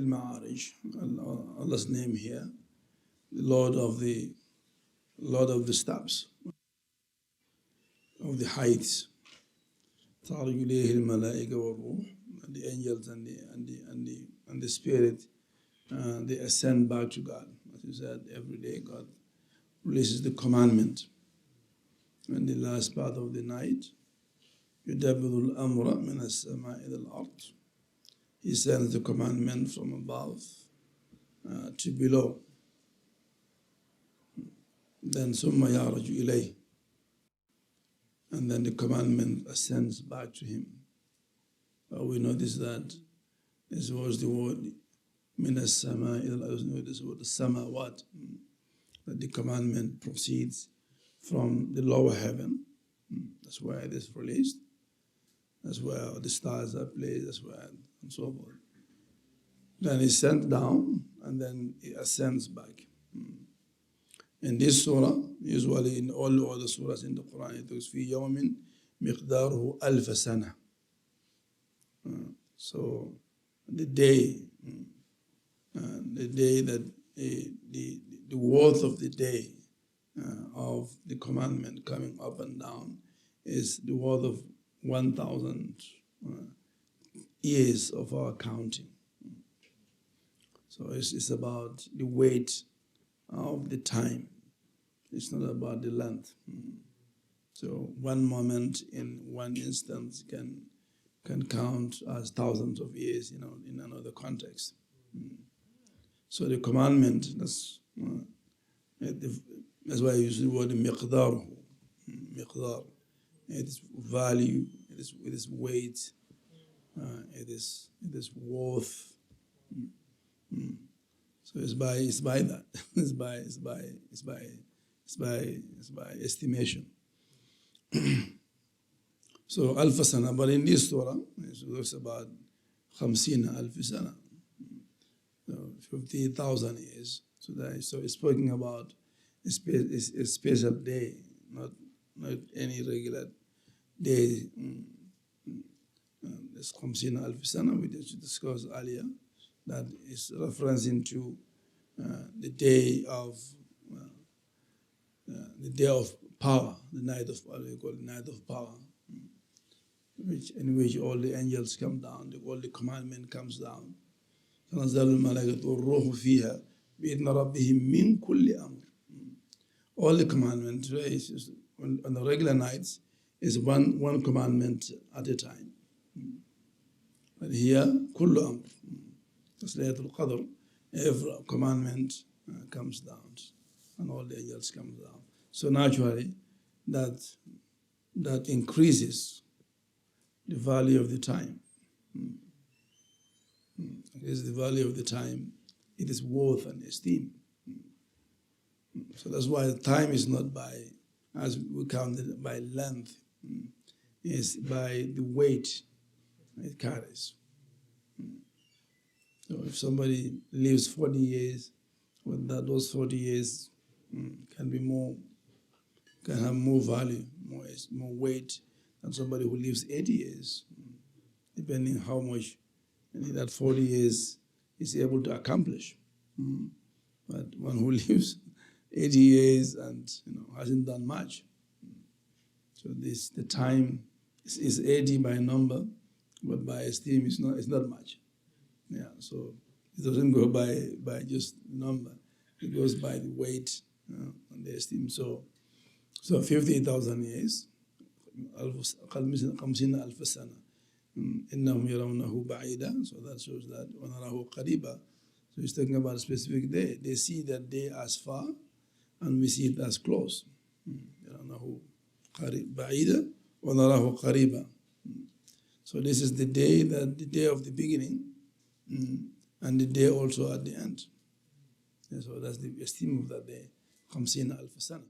Maarij, Allah's name here, the Lord of the steps, of the heights. تعرج إليه الملائكة والروح, the angels and the spirit, they ascend back to God. As you said, every day God releases the commandment. And the last part of the night, يدبر الأمر من السماء إلى الأرض. He sends the commandment from above to below. Then ثم يعرج إليه, and then the commandment ascends back to him. We notice that this was the word من السماء إلى الأرض. This word samawat, that the commandment proceeds from the lower heaven. That's where it is released. That's where the stars are placed. That's where, and so forth. Then it's sent down, and then it ascends back. In this surah, usually in all the other surahs in the Quran, it talks في يوم مقداره ألف سنة. So the day that the worth of the day of the commandment coming up and down is the worth of 1,000 years of our counting. So it's about the weight of the time. It's not about the length. So one moment in one instance can count as thousands of years, in another context. So the commandment, that's why I use the word miqdar. Miqdar. It is value, it is weight, it is worth. So it's by that. It's by estimation. So alf sana, but in this surah, it talks about 50 alf sana, 50,000 years. So it's speaking about a special day, not any regular day. This 50 alf sana we discussed earlier, that is referencing to the day of power, the night of power. We call it night of power, in which all the angels come down, all the commandment comes down. تنزل الملائكة والروح فيها بإذن ربهم من كل أمر. All the commandments, on the regular nights, is one commandment at a time. But here, كل أمر. That's Laylatul Qadr. Every commandment comes down, and all the angels come down. So naturally, that increases the value of the time. It is the value of the time. It is worth and esteem. So that's why time is not as we count it, by length. It's by the weight it carries. So if somebody lives 40 years, well, those 40 years can have more value, more weight than somebody who lives 80 years, depending how much that 40 years is able to accomplish. But one who lives 80 years and hasn't done much. So the time is 80 by number, but by esteem it's not much. Yeah, so it doesn't go by just number. It goes by the weight and the esteem. So 50,000 years, 50 ألف سنة. إنهم يرونه بعيدا. So that shows that ونراه قريبا. So he's talking about a specific day. They see that day as far, and we see it as close. يرونه بعيدا ونراه قريبا. So this is the day of the beginning, and the day also at the end. And so that's the esteem of that day, 50 ألف سنة.